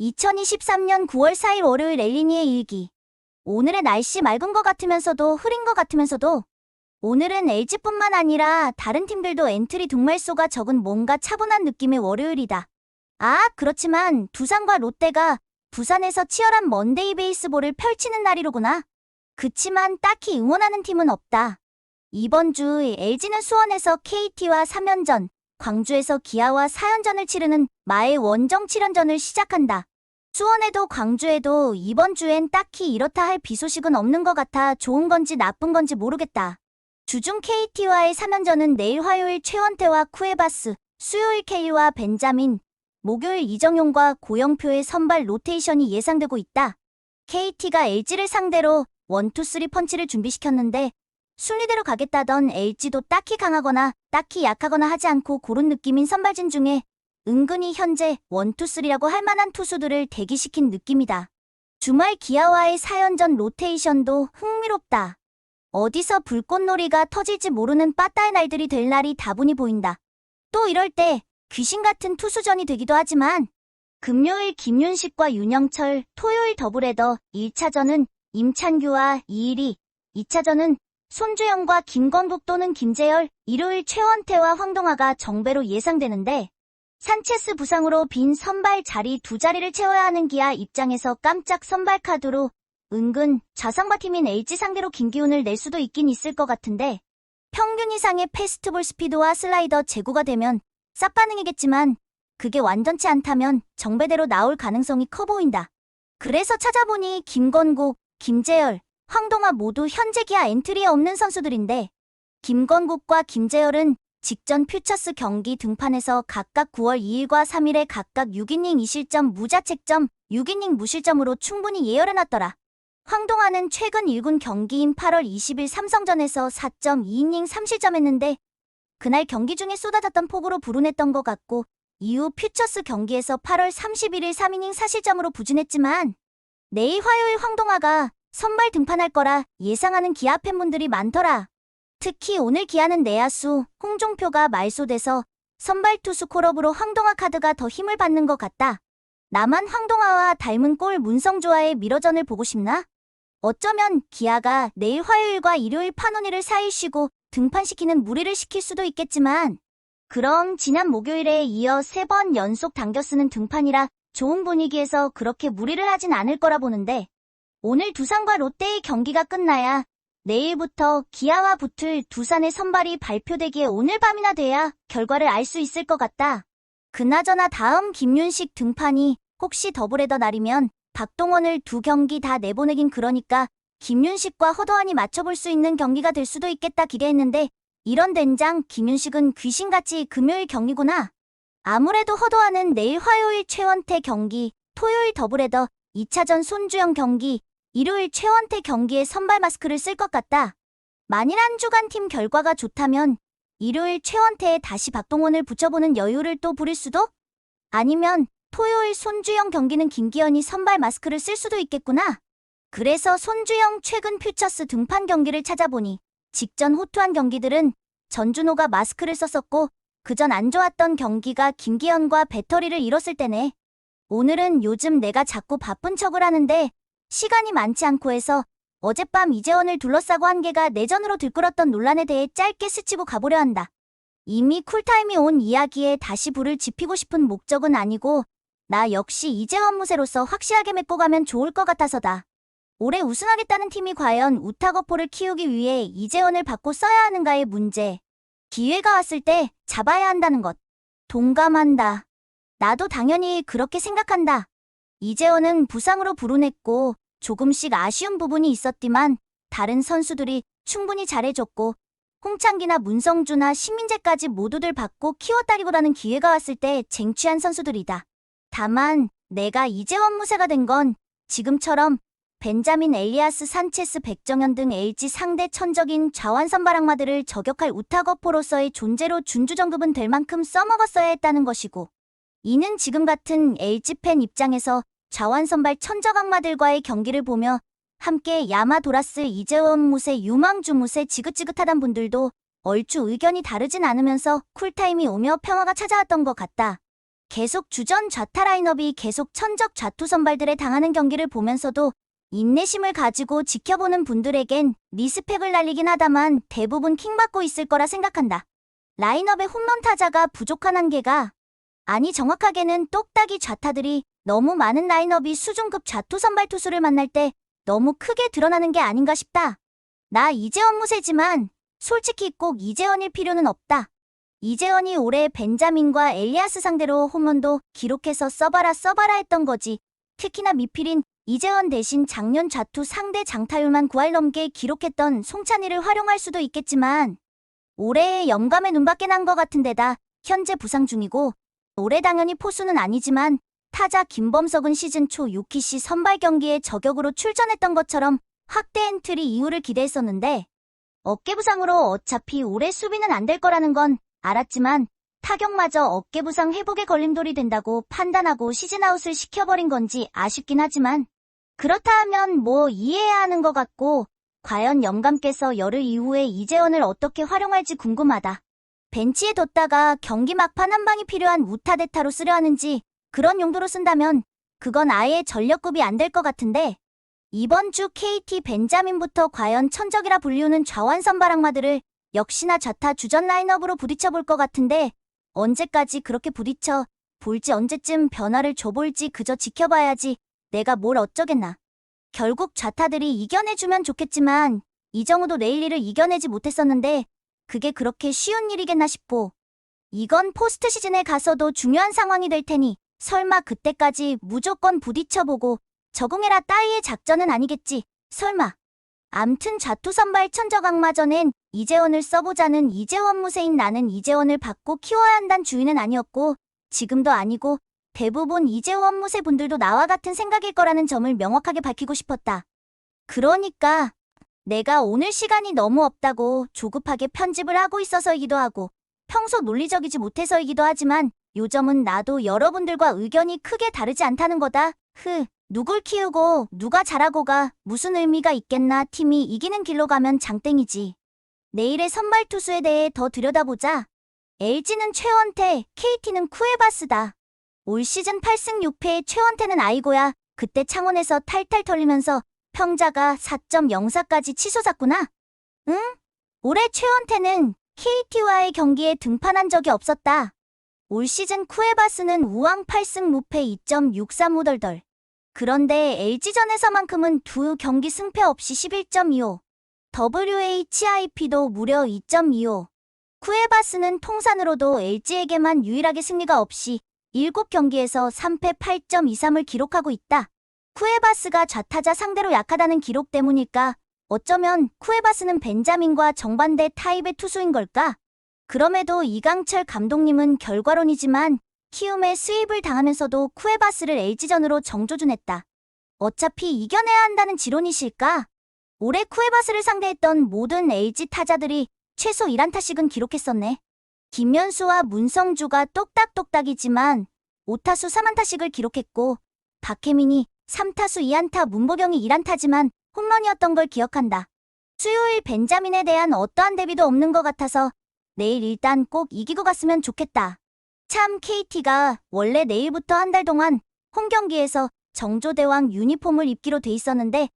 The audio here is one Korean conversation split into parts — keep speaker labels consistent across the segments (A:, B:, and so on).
A: 2023년 9월 4일 월요일 엘리니의 일기. 오늘의 날씨 맑은 것 같으면서도 흐린 것 같으면서도 오늘은 LG뿐만 아니라 다른 팀들도 엔트리 득말수가 적은 뭔가 차분한 느낌의 월요일이다. 그렇지만 두산과 롯데가 부산에서 치열한 먼데이 베이스볼을 펼치는 날이로구나. 그치만 딱히 응원하는 팀은 없다. 이번 주 LG는 수원에서 KT와 3연전, 광주에서 기아와 4연전을 치르는 마의 원정 7연전을 시작한다. 수원에도 광주에도 이번 주엔 딱히 이렇다 할 비 소식은 없는 것 같아 좋은 건지 나쁜 건지 모르겠다. 주중 KT와의 3연전은 내일 화요일 최원태와 쿠에바스, 수요일 K와 벤자민, 목요일 이정용과 고영표의 선발 로테이션이 예상되고 있다. KT가 LG를 상대로 1-2-3 펀치를 준비시켰는데 순리대로 가겠다던 LG도 딱히 강하거나 딱히 약하거나 하지 않고 고른 느낌인 선발진 중에 은근히 현재 1-2-3라고 할 만한 투수들을 대기시킨 느낌이다. 주말 기아와의 4연전 로테이션도 흥미롭다. 어디서 불꽃놀이가 터질지 모르는 빠따의 날들이 될 날이 다분히 보인다. 또 이럴 때 귀신 같은 투수전이 되기도 하지만 금요일 김윤식과 윤영철, 토요일 더블헤더 1차전은 임찬규와 이일이, 2차전은 손주영과 김건국 또는 김재열, 일요일 최원태와 황동아가 정배로 예상되는데 산체스 부상으로 빈 선발 자리 2자리를 채워야 하는 기아 입장에서 깜짝 선발 카드로 은근 자상바 팀인 LG 상대로 김기훈을 낼 수도 있긴 있을 것 같은데 평균 이상의 패스트볼 스피드와 슬라이더 제구가 되면 싹 반응이겠지만 그게 완전치 않다면 정배대로 나올 가능성이 커 보인다. 그래서 찾아보니 김건국, 김재열, 황동아 모두 현재 기아 엔트리에 없는 선수들인데 김건국과 김재열은 직전 퓨처스 경기 등판에서 각각 9월 2일과 3일에 각각 6이닝 2실점 무자책점, 6이닝 무실점으로 충분히 예열해놨더라. 황동아는 최근 1군 경기인 8월 20일 삼성전에서 4.2이닝 3실점했는데 그날 경기 중에 쏟아졌던 폭우로 불운했던 것 같고 이후 퓨처스 경기에서 8월 31일 3이닝 4실점으로 부진했지만 내일 화요일 황동아가 선발 등판할 거라 예상하는 기아 팬분들이 많더라. 특히 오늘 기아는 내야수 홍종표가 말소돼서 선발 투수 콜업으로 황동아 카드가 더 힘을 받는 것 같다. 나만 황동아와 닮은 꼴 문성주와의 미러전을 보고 싶나? 어쩌면 기아가 내일 화요일과 일요일 판원이를 4일 쉬고 등판시키는 무리를 시킬 수도 있겠지만 그럼 지난 목요일에 이어 3번 연속 당겨 쓰는 등판이라 좋은 분위기에서 그렇게 무리를 하진 않을 거라 보는데 오늘 두산과 롯데의 경기가 끝나야 내일부터 기아와 붙을 두산의 선발이 발표되기에 오늘 밤이나 돼야 결과를 알 수 있을 것 같다. 그나저나 다음 김윤식 등판이 혹시 더블헤더 날이면 박동원을 2경기 다 내보내긴 그러니까 김윤식과 허도환이 맞춰볼 수 있는 경기가 될 수도 있겠다 기대했는데 이런 된장 김윤식은 귀신같이 금요일 경기구나. 아무래도 허도환은 내일 화요일 최원태 경기, 토요일 더블헤더 2차전 손주영 경기, 일요일 최원태 경기에 선발 마스크를 쓸 것 같다. 만일 한 주간 팀 결과가 좋다면 일요일 최원태에 다시 박동원을 붙여보는 여유를 또 부릴 수도? 아니면 토요일 손주영 경기는 김기현이 선발 마스크를 쓸 수도 있겠구나. 그래서 손주영 최근 퓨처스 등판 경기를 찾아보니 직전 호투한 경기들은 전준호가 마스크를 썼었고 그전 안 좋았던 경기가 김기현과 배터리를 잃었을 때네. 오늘은 요즘 내가 자꾸 바쁜 척을 하는데 시간이 많지 않고 해서 어젯밤 이재원을 둘러싸고 한계가 내전으로 들끓었던 논란에 대해 짧게 스치고 가보려 한다. 이미 쿨타임이 온 이야기에 다시 불을 지피고 싶은 목적은 아니고 나 역시 이재원 무세로서 확실하게 맺고 가면 좋을 것 같아서다. 올해 우승하겠다는 팀이 과연 우타거포를 키우기 위해 이재원을 받고 써야 하는가의 문제. 기회가 왔을 때 잡아야 한다는 것. 동감한다. 나도 당연히 그렇게 생각한다. 이재원은 부상으로 불운했고 조금씩 아쉬운 부분이 있었지만 다른 선수들이 충분히 잘해줬고 홍창기나 문성주나 신민재까지 모두들 받고 키웠다기보다는 기회가 왔을 때 쟁취한 선수들이다. 다만 내가 이재원 무세가 된 건 지금처럼 벤자민 엘리아스 산체스 백정현 등 LG 상대 천적인 좌완 선발 악마들을 저격할 우타거포로서의 존재로 준주정급은 될 만큼 써먹었어야 했다는 것이고 이는 지금 같은 LG 팬 입장에서 좌완 선발 천적 악마들과의 경기를 보며 함께 야마도라스 이재원 무세 유망주 무세 지긋지긋하단 분들도 얼추 의견이 다르진 않으면서 쿨타임이 오며 평화가 찾아왔던 것 같다. 계속 주전 좌타 라인업이 계속 천적 좌투 선발들에 당하는 경기를 보면서도 인내심을 가지고 지켜보는 분들에겐 리스펙을 날리긴 하다만 대부분 킹받고 있을 거라 생각한다. 라인업의 홈런 타자가 부족한 한계가 아니 정확하게는 똑딱이 좌타들이 너무 많은 라인업이 수준급 좌투 선발 투수를 만날 때 너무 크게 드러나는 게 아닌가 싶다. 나 이재원 무세지만 솔직히 꼭 이재원일 필요는 없다. 이재원이 올해 벤자민과 엘리아스 상대로 홈런도 기록해서 써봐라 했던 거지. 특히나 미필인 이재원 대신 작년 좌투 상대 장타율만 9할 넘게 기록했던 송찬희를 활용할 수도 있겠지만 올해의 영감에 눈밖에 난 것 같은 데다 현재 부상 중이고 올해 당연히 포수는 아니지만 타자 김범석은 시즌 초 유키시 선발 경기에 저격으로 출전했던 것처럼 확대 엔트리 이후를 기대했었는데 어깨 부상으로 어차피 올해 수비는 안 될 거라는 건 알았지만 타격마저 어깨 부상 회복에 걸림돌이 된다고 판단하고 시즌아웃을 시켜버린 건지 아쉽긴 하지만 그렇다 하면 뭐 이해해야 하는 것 같고 과연 영감께서 열흘 이후에 이재원을 어떻게 활용할지 궁금하다. 벤치에 뒀다가 경기 막판 한 방이 필요한 우타대타로 쓰려 하는지 그런 용도로 쓴다면 그건 아예 전력급이 안 될 것 같은데 이번 주 KT 벤자민부터 과연 천적이라 불리우는 좌완 선발 악마들을 역시나 좌타 주전 라인업으로 부딪혀볼 것 같은데 언제까지 그렇게 부딪혀 볼지 언제쯤 변화를 줘볼지 그저 지켜봐야지 내가 뭘 어쩌겠나. 결국 좌타들이 이겨내주면 좋겠지만 이정우도 레일리를 이겨내지 못했었는데 그게 그렇게 쉬운 일이겠나 싶고 이건 포스트 시즌에 가서도 중요한 상황이 될 테니 설마 그때까지 무조건 부딪혀보고 적응해라 따위의 작전은 아니겠지. 설마. 암튼 좌투 선발 천적 악마전엔 이재원을 써보자는 이재원 무세인 나는 이재원을 받고 키워야 한다는 주의는 아니었고 지금도 아니고 대부분 이재원 무세 분들도 나와 같은 생각일 거라는 점을 명확하게 밝히고 싶었다. 그러니까 내가 오늘 시간이 너무 없다고 조급하게 편집을 하고 있어서이기도 하고 평소 논리적이지 못해서이기도 하지만 요점은 나도 여러분들과 의견이 크게 다르지 않다는 거다. 누굴 키우고 누가 잘하고가 무슨 의미가 있겠나. 팀이 이기는 길로 가면 장땡이지. 내일의 선발 투수에 대해 더 들여다보자. LG는 최원태, KT는 쿠에바스다. 올 시즌 8승 6패의 최원태는 아이고야 그때 창원에서 탈탈 털리면서 평자가 4.04까지 치솟았구나. 응? 올해 최원태는 KT와의 경기에 등판한 적이 없었다. 올 시즌 쿠에바스는 우왕 8승 무패 2.63 우덜덜. 그런데 LG전에서만큼은 두 경기 승패 없이 11.25. WHIP도 무려 2.25. 쿠에바스는 통산으로도 LG에게만 유일하게 승리가 없이 7경기에서 3패 8.23을 기록하고 있다. 쿠에바스가 좌타자 상대로 약하다는 기록 때문일까? 어쩌면 쿠에바스는 벤자민과 정반대 타입의 투수인 걸까? 그럼에도 이강철 감독님은 결과론이지만 키움에 수입을 당하면서도 쿠에바스를 LG전으로 정조준했다. 어차피 이겨내야 한다는 지론이실까? 올해 쿠에바스를 상대했던 모든 LG 타자들이 최소 1안타씩은 기록했었네. 김현수와 문성주가 똑딱똑딱이지만 5타수 3안타씩을 기록했고 박혜민이 3타수 2안타 문보경이 1안타지만 홈런이었던 걸 기억한다. 수요일 벤자민에 대한 어떠한 대비도 없는 것 같아서 내일 일단 꼭 이기고 갔으면 좋겠다. 참 KT가 원래 내일부터 한 달 동안 홈경기에서 정조대왕 유니폼을 입기로 돼 있었는데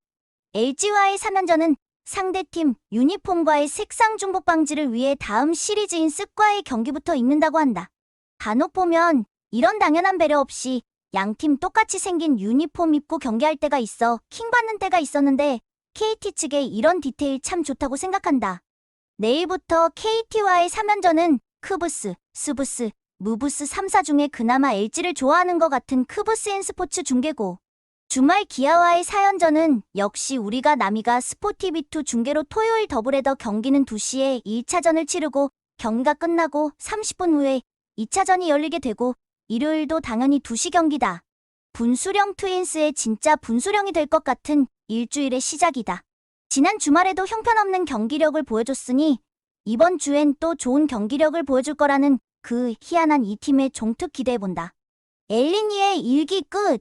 A: LG와의 3연전은 상대팀 유니폼과의 색상 중복 방지를 위해 다음 시리즈인 쓱과의 경기부터 입는다고 한다. 간혹 보면 이런 당연한 배려 없이 양팀 똑같이 생긴 유니폼 입고 경기할 때가 있어 킹받는 때가 있었는데 KT 측의 이런 디테일 참 좋다고 생각한다. 내일부터 KT와의 3연전은 크부스, 스부스, 무부스 3사 중에 그나마 LG를 좋아하는 것 같은 크부스앤 스포츠 중계고 주말 기아와의 4연전은 역시 우리가 남이가 스포티비2 중계로 토요일 더블헤더 경기는 2시에 1차전을 치르고 경기가 끝나고 30분 후에 2차전이 열리게 되고 일요일도 당연히 2시 경기다. 분수령 트윈스의 진짜 분수령이 될 것 같은 일주일의 시작이다. 지난 주말에도 형편없는 경기력을 보여줬으니 이번 주엔 또 좋은 경기력을 보여줄 거라는 그 희한한 이 팀의 종특 기대해본다. 엘리니의 일기 끝.